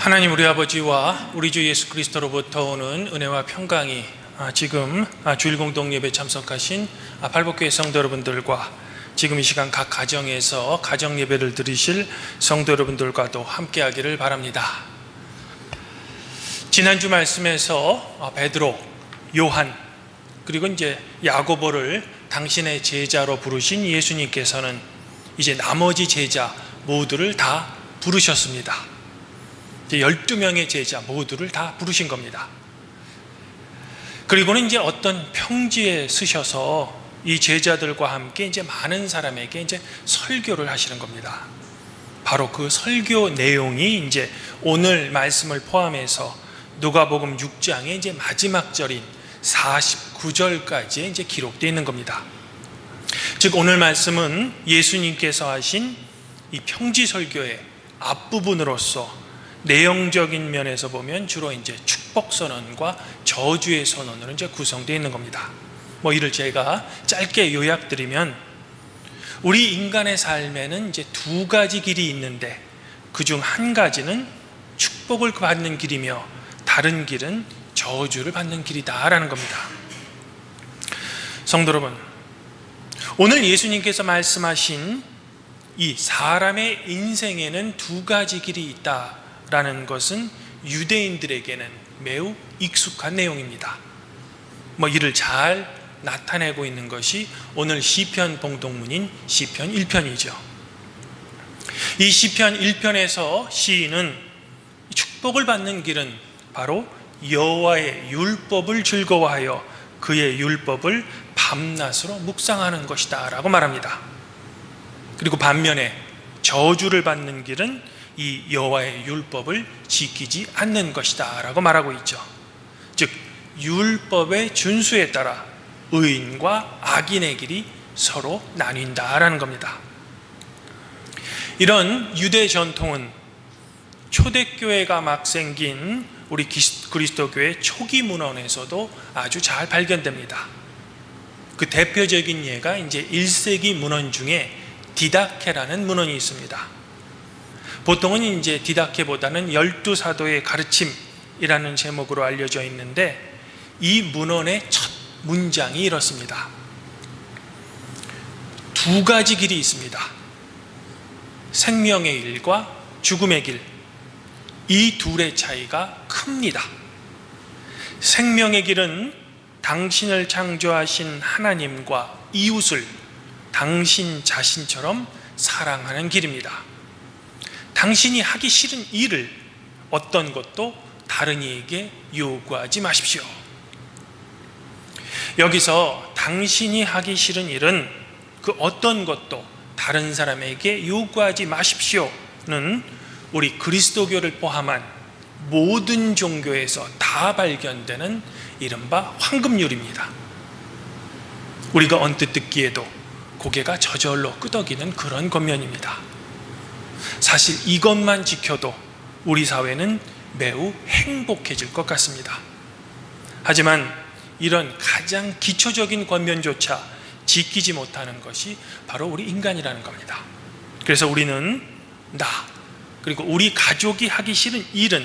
하나님 우리 아버지와 우리 주 예수 그리스도로부터 오는 은혜와 평강이 지금 주일 공동 예배 참석하신 발복교회 성도 여러분들과 지금 이 시간 각 가정에서 가정 예배를 드리실 성도 여러분들과도 함께하기를 바랍니다. 지난주 말씀에서 베드로, 요한 그리고 이제 야고보를 당신의 제자로 부르신 예수님께서는 이제 나머지 제자 모두를 다 부르셨습니다. 12명의 제자 모두를 다 부르신 겁니다. 그리고는 이제 어떤 평지에 서셔서 이 제자들과 함께 이제 많은 사람에게 이제 설교를 하시는 겁니다. 바로 그 설교 내용이 이제 오늘 말씀을 포함해서 누가복음 6장의 이제 마지막 절인 49절까지 이제 기록되어 있는 겁니다. 즉 오늘 말씀은 예수님께서 하신 이 평지 설교의 앞부분으로서 내용적인 면에서 보면 주로 이제 축복 선언과 저주의 선언으로 이제 구성되어 있는 겁니다. 이를 제가 짧게 요약드리면 우리 인간의 삶에는 이제 두 가지 길이 있는데 그중 한 가지는 축복을 받는 길이며 다른 길은 저주를 받는 길이다라는 겁니다. 성도 여러분, 오늘 예수님께서 말씀하신 이 사람의 인생에는 두 가지 길이 있다 라는 것은 유대인들에게는 매우 익숙한 내용입니다. 이를 잘 나타내고 있는 것이 오늘 시편 봉독문인 시편 1편이죠. 이 시편 1편에서 시인은 축복을 받는 길은 바로 여호와의 율법을 즐거워하여 그의 율법을 밤낮으로 묵상하는 것이다 라고 말합니다. 그리고 반면에 저주를 받는 길은 이 여호와의 율법을 지키지 않는 것이다 라고 말하고 있죠. 즉 율법의 준수에 따라 의인과 악인의 길이 서로 나뉜다라는 겁니다. 이런 유대 전통은 초대교회가 막 생긴 우리 그리스도교회 초기 문헌에서도 아주 잘 발견됩니다. 그 대표적인 예가 이제 1세기 문헌 중에 디다케라는 문헌이 있습니다. 보통은 이제 디다케보다는 12사도의 가르침이라는 제목으로 알려져 있는데 이 문헌의 첫 문장이 이렇습니다. 두 가지 길이 있습니다. 생명의 길과 죽음의 길. 이 둘의 차이가 큽니다. 생명의 길은 당신을 창조하신 하나님과 이웃을 당신 자신처럼 사랑하는 길입니다. 당신이 하기 싫은 일을 어떤 것도 다른 이에게 요구하지 마십시오. 여기서 당신이 하기 싫은 일은 그 어떤 것도 다른 사람에게 요구하지 마십시오는 우리 그리스도교를 포함한 모든 종교에서 다 발견되는 이른바 황금률입니다. 우리가 언뜻 듣기에도 고개가 저절로 끄덕이는 그런 겉면입니다. 사실 이것만 지켜도 우리 사회는 매우 행복해질 것 같습니다. 하지만 이런 가장 기초적인 권면조차 지키지 못하는 것이 바로 우리 인간이라는 겁니다. 그래서 우리는 나 그리고 우리 가족이 하기 싫은 일은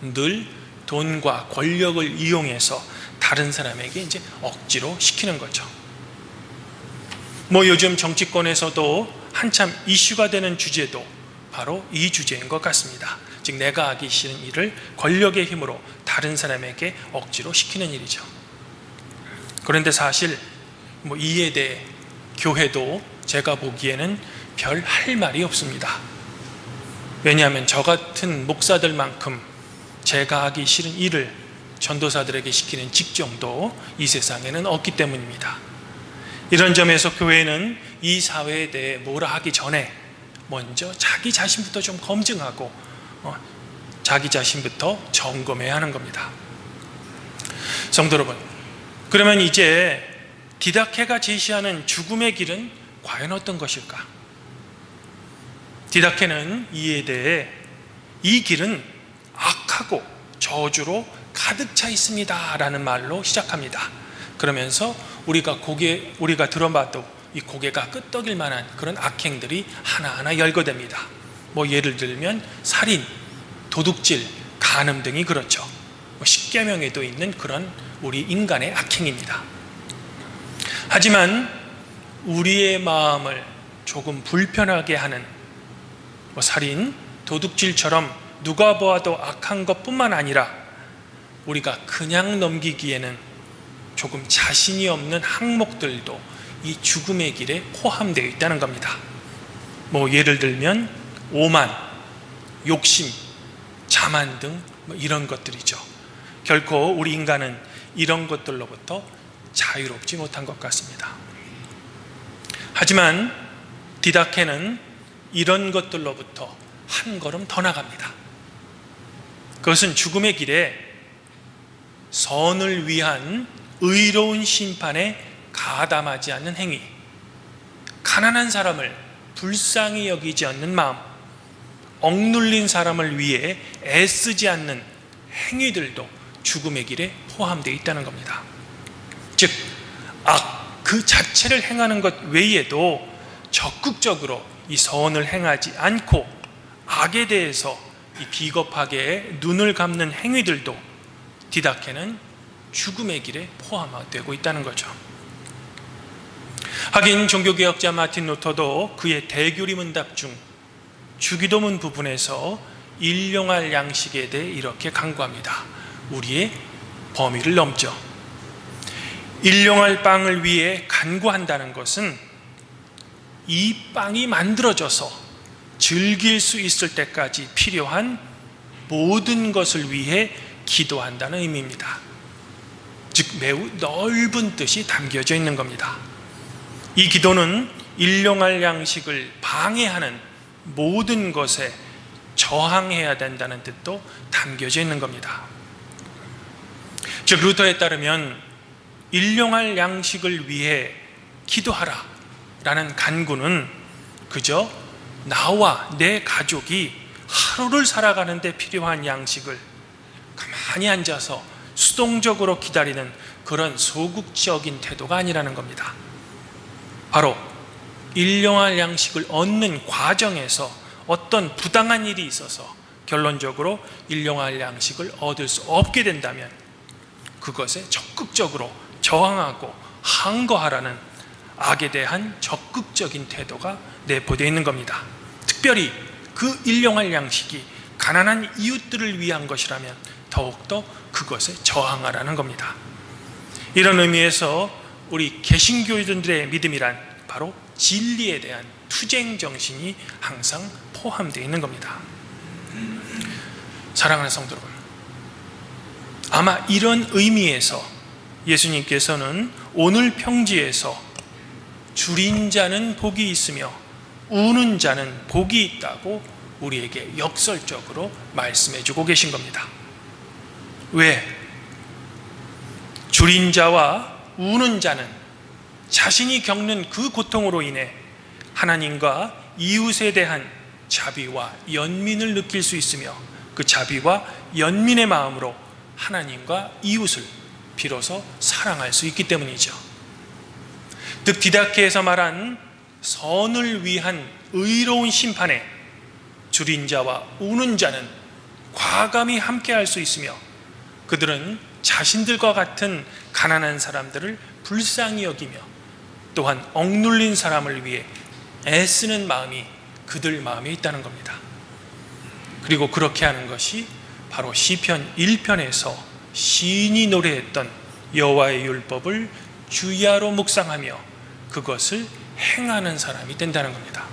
늘 돈과 권력을 이용해서 다른 사람에게 이제 억지로 시키는 거죠. 요즘 정치권에서도 한참 이슈가 되는 주제도 바로 이 주제인 것 같습니다. 즉 내가 하기 싫은 일을 권력의 힘으로 다른 사람에게 억지로 시키는 일이죠. 그런데 사실 이에 대해 교회도 제가 보기에는 별 할 말이 없습니다. 왜냐하면 저 같은 목사들만큼 제가 하기 싫은 일을 전도사들에게 시키는 직종도 이 세상에는 없기 때문입니다. 이런 점에서 교회는 이 사회에 대해 뭐라 하기 전에 먼저 자기 자신부터 좀 검증하고 자기 자신부터 점검해야 하는 겁니다. 성도 여러분, 그러면 이제 디다케가 제시하는 죽음의 길은 과연 어떤 것일까? 디다케는 이에 대해 이 길은 악하고 저주로 가득 차 있습니다 라는 말로 시작합니다. 그러면서 우리가 들어봐도 이 고개가 끄덕일 만한 그런 악행들이 하나하나 열거됩니다. 예를 들면 살인, 도둑질, 간음 등이 그렇죠. 십계명에도 있는 그런 우리 인간의 악행입니다. 하지만 우리의 마음을 조금 불편하게 하는 살인, 도둑질처럼 누가 보아도 악한 것뿐만 아니라 우리가 그냥 넘기기에는 조금 자신이 없는 항목들도 이 죽음의 길에 포함되어 있다는 겁니다. 예를 들면 오만, 욕심, 자만 등 이런 것들이죠. 결코 우리 인간은 이런 것들로부터 자유롭지 못한 것 같습니다. 하지만 디다케는 이런 것들로부터 한 걸음 더 나갑니다. 그것은 죽음의 길에 선을 위한 의로운 심판에 가담하지 않는 행위, 가난한 사람을 불쌍히 여기지 않는 마음, 억눌린 사람을 위해 애쓰지 않는 행위들도 죽음의 길에 포함되어 있다는 겁니다. 즉, 그 자체를 행하는 것 외에도 적극적으로 이 선을 행하지 않고 악에 대해서 이 비겁하게 눈을 감는 행위들도 디다케는 죽음의 길에 포함되고 있다는 거죠. 하긴 종교개혁자 마틴 루터도 그의 대교리 문답 중 주기도문 부분에서 일용할 양식에 대해 이렇게 강구합니다. 우리의 범위를 넘죠. 일용할 빵을 위해 간구한다는 것은 이 빵이 만들어져서 즐길 수 있을 때까지 필요한 모든 것을 위해 기도한다는 의미입니다. 즉 매우 넓은 뜻이 담겨져 있는 겁니다. 이 기도는 일용할 양식을 방해하는 모든 것에 저항해야 된다는 뜻도 담겨져 있는 겁니다. 즉 루터에 따르면 일용할 양식을 위해 기도하라 라는 간구는 그저 나와 내 가족이 하루를 살아가는 데 필요한 양식을 가만히 앉아서 수동적으로 기다리는 그런 소극적인 태도가 아니라는 겁니다. 바로 일용할 양식을 얻는 과정에서 어떤 부당한 일이 있어서 결론적으로 일용할 양식을 얻을 수 없게 된다면 그것에 적극적으로 저항하고 항거하라는 악에 대한 적극적인 태도가 내포되어 있는 겁니다. 특별히 그 일용할 양식이 가난한 이웃들을 위한 것이라면 더욱더 그것에 저항하라는 겁니다. 이런 의미에서 우리 개신교인들의 믿음이란 바로 진리에 대한 투쟁 정신이 항상 포함되어 있는 겁니다. 사랑하는 성도 여러분, 아마 이런 의미에서 예수님께서는 오늘 평지에서 줄인 자는 복이 있으며 우는 자는 복이 있다고 우리에게 역설적으로 말씀해 주고 계신 겁니다. 왜? 줄인 자와 우는 자는 자신이 겪는 그 고통으로 인해 하나님과 이웃에 대한 자비와 연민을 느낄 수 있으며 그 자비와 연민의 마음으로 하나님과 이웃을 비로소 사랑할 수 있기 때문이죠. 즉 디다케에서 말한 선을 위한 의로운 심판에 줄인 자와 우는 자는 과감히 함께할 수 있으며 그들은 자신들과 같은 가난한 사람들을 불쌍히 여기며 또한 억눌린 사람을 위해 애쓰는 마음이 그들 마음에 있다는 겁니다. 그리고 그렇게 하는 것이 바로 시편 1편에서 시인이 노래했던 여호와의 율법을 주야로 묵상하며 그것을 행하는 사람이 된다는 겁니다.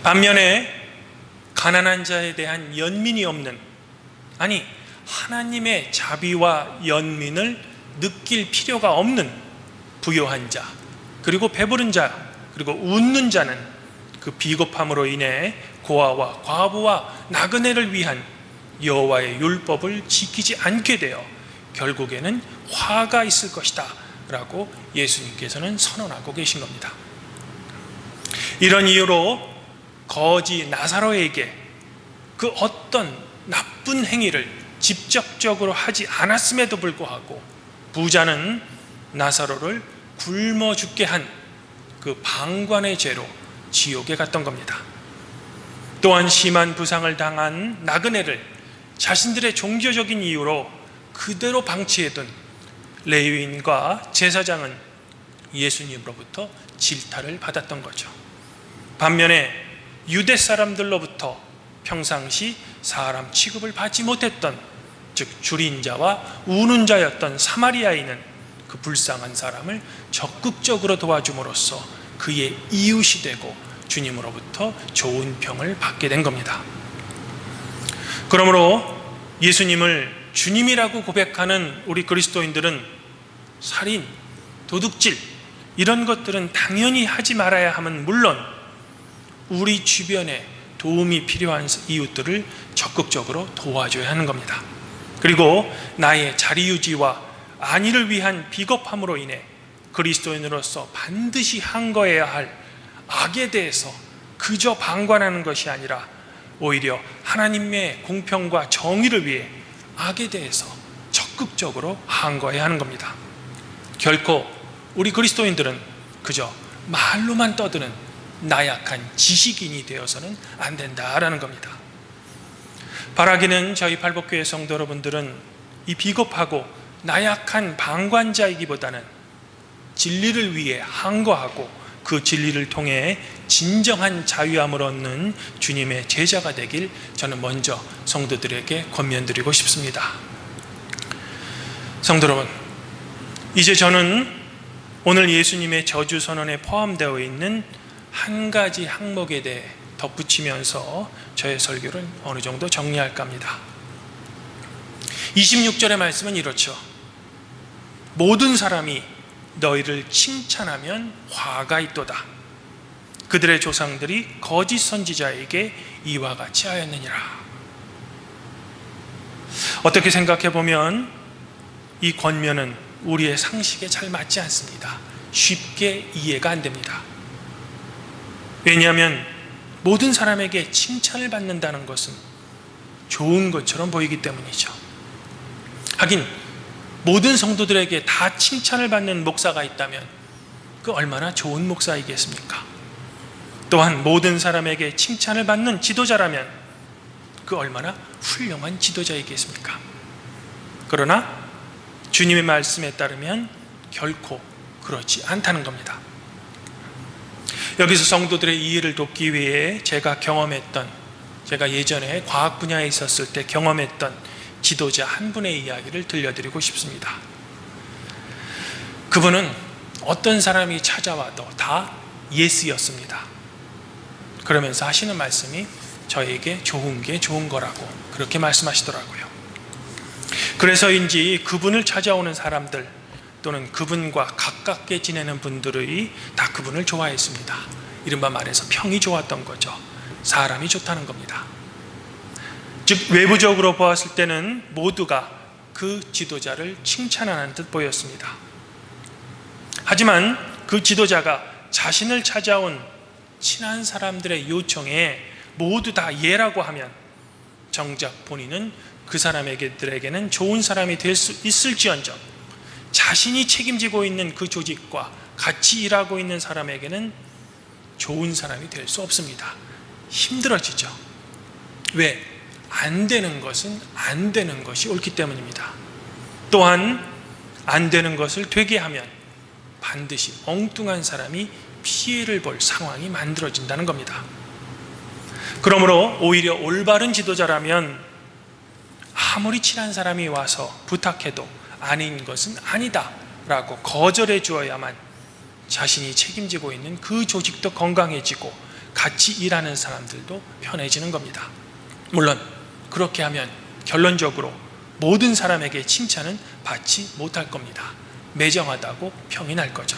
반면에 가난한 자에 대한 연민이 없는, 아니 하나님의 자비와 연민을 느낄 필요가 없는 부요한 자, 그리고 배부른 자, 그리고 웃는 자는 그 비겁함으로 인해 고아와 과부와 나그네를 위한 여호와의 율법을 지키지 않게 되어 결국에는 화가 있을 것이다 라고 예수님께서는 선언하고 계신 겁니다. 이런 이유로 거지 나사로에게 그 어떤 나쁜 행위를 직접적으로 하지 않았음에도 불구하고 부자는 나사로를 굶어 죽게 한 그 방관의 죄로 지옥에 갔던 겁니다. 또한 심한 부상을 당한 나그네를 자신들의 종교적인 이유로 그대로 방치해둔 레위인과 제사장은 예수님으로부터 질타를 받았던 거죠. 반면에 유대 사람들로부터 평상시 사람 취급을 받지 못했던, 즉 줄인 자와 우는 자였던 사마리아인은 그 불쌍한 사람을 적극적으로 도와줌으로써 그의 이웃이 되고 주님으로부터 좋은 평을 받게 된 겁니다. 그러므로 예수님을 주님이라고 고백하는 우리 그리스도인들은 살인, 도둑질 이런 것들은 당연히 하지 말아야 함은 물론 우리 주변에 도움이 필요한 이웃들을 적극적으로 도와줘야 하는 겁니다. 그리고 나의 자리 유지와 안위를 위한 비겁함으로 인해 그리스도인으로서 반드시 항거해야 할 악에 대해서 그저 방관하는 것이 아니라 오히려 하나님의 공평과 정의를 위해 악에 대해서 적극적으로 항거해야 하는 겁니다. 결코 우리 그리스도인들은 그저 말로만 떠드는 나약한 지식인이 되어서는 안 된다라는 겁니다. 바라기는 저희 팔복교회 성도 여러분들은 이 비겁하고 나약한 방관자이기보다는 진리를 위해 항거하고 그 진리를 통해 진정한 자유함을 얻는 주님의 제자가 되길 저는 먼저 성도들에게 권면드리고 싶습니다. 성도 여러분, 이제 저는 오늘 예수님의 저주 선언에 포함되어 있는 한 가지 항목에 대해 덧붙이면서 저의 설교를 어느 정도 정리할까 합니다. 26절의 말씀은 이렇죠. 모든 사람이 너희를 칭찬하면 화가 있도다. 그들의 조상들이 거짓 선지자에게 이와 같이 하였느니라. 어떻게 생각해 보면 이 권면은 우리의 상식에 잘 맞지 않습니다. 쉽게 이해가 안 됩니다. 왜냐하면 모든 사람에게 칭찬을 받는다는 것은 좋은 것처럼 보이기 때문이죠. 하긴 모든 성도들에게 다 칭찬을 받는 목사가 있다면 그 얼마나 좋은 목사이겠습니까? 또한 모든 사람에게 칭찬을 받는 지도자라면 그 얼마나 훌륭한 지도자이겠습니까? 그러나 주님의 말씀에 따르면 결코 그렇지 않다는 겁니다. 여기서 성도들의 이해를 돕기 위해 제가 예전에 과학 분야에 있었을 때 경험했던 지도자 한 분의 이야기를 들려드리고 싶습니다. 그분은 어떤 사람이 찾아와도 다 예스였습니다. 그러면서 하시는 말씀이 저에게 좋은 게 좋은 거라고 그렇게 말씀하시더라고요. 그래서인지 그분을 찾아오는 사람들 또는 그분과 가깝게 지내는 분들이 다 그분을 좋아했습니다. 이른바 말해서 평이 좋았던 거죠. 사람이 좋다는 겁니다. 즉 외부적으로 보았을 때는 모두가 그 지도자를 칭찬하는 듯 보였습니다. 하지만 그 지도자가 자신을 찾아온 친한 사람들의 요청에 모두 다 예라고 하면 정작 본인은 그 사람들에게는 좋은 사람이 될 수 있을지언정 자신이 책임지고 있는 그 조직과 같이 일하고 있는 사람에게는 좋은 사람이 될 수 없습니다. 힘들어지죠. 왜? 안 되는 것은 안 되는 것이 옳기 때문입니다. 또한 안 되는 것을 되게 하면 반드시 엉뚱한 사람이 피해를 볼 상황이 만들어진다는 겁니다. 그러므로 오히려 올바른 지도자라면 아무리 친한 사람이 와서 부탁해도 아닌 것은 아니다 라고 거절해 주어야만 자신이 책임지고 있는 그 조직도 건강해지고 같이 일하는 사람들도 편해지는 겁니다. 물론 그렇게 하면 결론적으로 모든 사람에게 칭찬은 받지 못할 겁니다. 매정하다고 평이 날 거죠.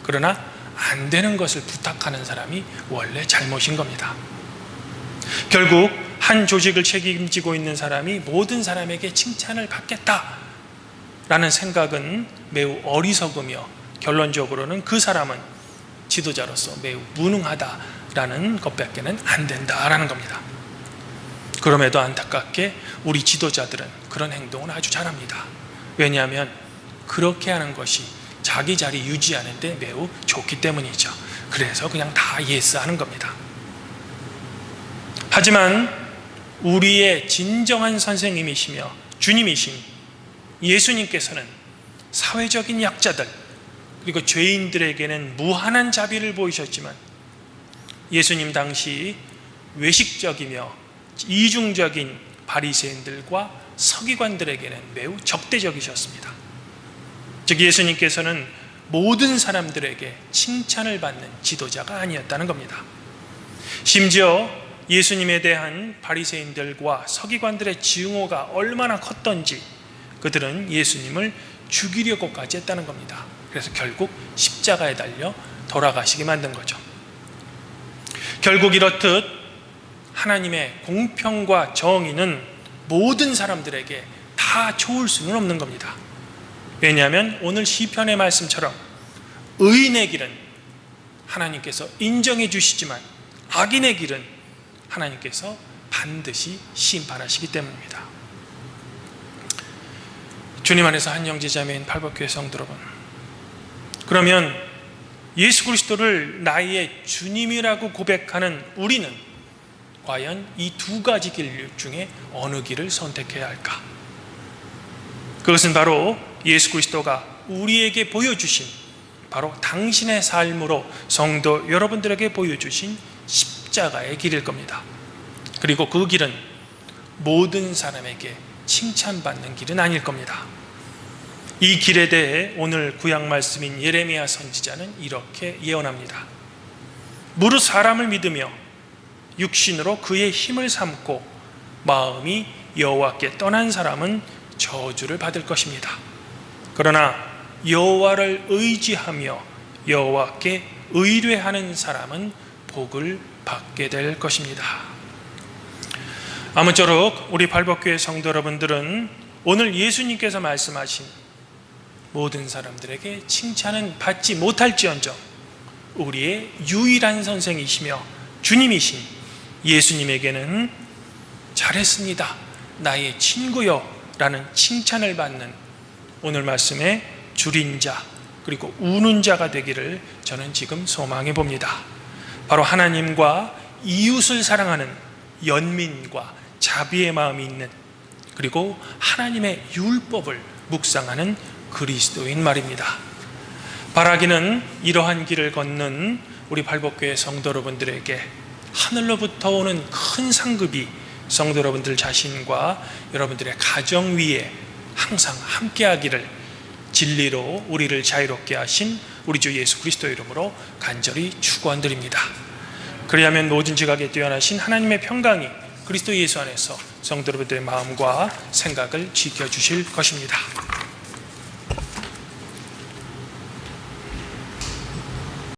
그러나 안 되는 것을 부탁하는 사람이 원래 잘못인 겁니다. 결국 한 조직을 책임지고 있는 사람이 모든 사람에게 칭찬을 받겠다라는 생각은 매우 어리석으며 결론적으로는 그 사람은 지도자로서 매우 무능하다라는 것밖에는 안 된다라는 겁니다. 그럼에도 안타깝게 우리 지도자들은 그런 행동을 아주 잘합니다. 왜냐하면 그렇게 하는 것이 자기 자리 유지하는 데 매우 좋기 때문이죠. 그래서 그냥 다 예스 하는 겁니다. 하지만 우리의 진정한 선생님이시며 주님이신 예수님께서는 사회적인 약자들 그리고 죄인들에게는 무한한 자비를 보이셨지만 예수님 당시 외식적이며 이중적인 바리새인들과 서기관들에게는 매우 적대적이셨습니다. 즉 예수님께서는 모든 사람들에게 칭찬을 받는 지도자가 아니었다는 겁니다. 심지어 예수님에 대한 바리새인들과 서기관들의 증오가 얼마나 컸던지 그들은 예수님을 죽이려고까지 했다는 겁니다. 그래서 결국 십자가에 달려 돌아가시게 만든 거죠. 결국 이렇듯 하나님의 공평과 정의는 모든 사람들에게 다 좋을 수는 없는 겁니다. 왜냐하면 오늘 시편의 말씀처럼 의인의 길은 하나님께서 인정해 주시지만 악인의 길은 하나님께서 반드시 심판하시기 때문입니다. 주님 안에서 한 형제자매인 팔복교회 성도 여러분, 그러면 예수 그리스도를 나의 주님이라고 고백하는 우리는 과연 이 두 가지 길 중에 어느 길을 선택해야 할까? 그것은 바로 예수 그리스도가 우리에게 보여주신 바로 당신의 삶으로 성도 여러분들에게 보여주신 십자가의 길일 겁니다. 그리고 그 길은 모든 사람에게 칭찬받는 길은 아닐 겁니다. 이 길에 대해 오늘 구약 말씀인 예레미야 선지자는 이렇게 예언합니다. 무릇 사람을 믿으며 육신으로 그의 힘을 삼고 마음이 여호와께 떠난 사람은 저주를 받을 것입니다. 그러나 여호와를 의지하며 여호와께 의뢰하는 사람은 복을 받게 될 것입니다. 아무쪼록 우리 발복교회 성도 여러분들은 오늘 예수님께서 말씀하신 모든 사람들에게 칭찬은 받지 못할지언정 우리의 유일한 선생이시며 주님이신 예수님에게는 잘했습니다, 나의 친구여 라는 칭찬을 받는 오늘 말씀의 줄인 자 그리고 우는 자가 되기를 저는 지금 소망해 봅니다. 바로 하나님과 이웃을 사랑하는 연민과 자비의 마음이 있는 그리고 하나님의 율법을 묵상하는 그리스도인 말입니다. 바라기는 이러한 길을 걷는 우리 발복교회 성도 여러분들에게 하늘로부터 오는 큰 상급이 성도 여러분들 자신과 여러분들의 가정 위에 항상 함께하기를 진리로 우리를 자유롭게 하신 우리 주 예수 그리스도 이름으로 간절히 축원드립니다. 그리하면 모든 지각에 뛰어나신 하나님의 평강이 그리스도 예수 안에서 성도 여러분들의 마음과 생각을 지켜주실 것입니다.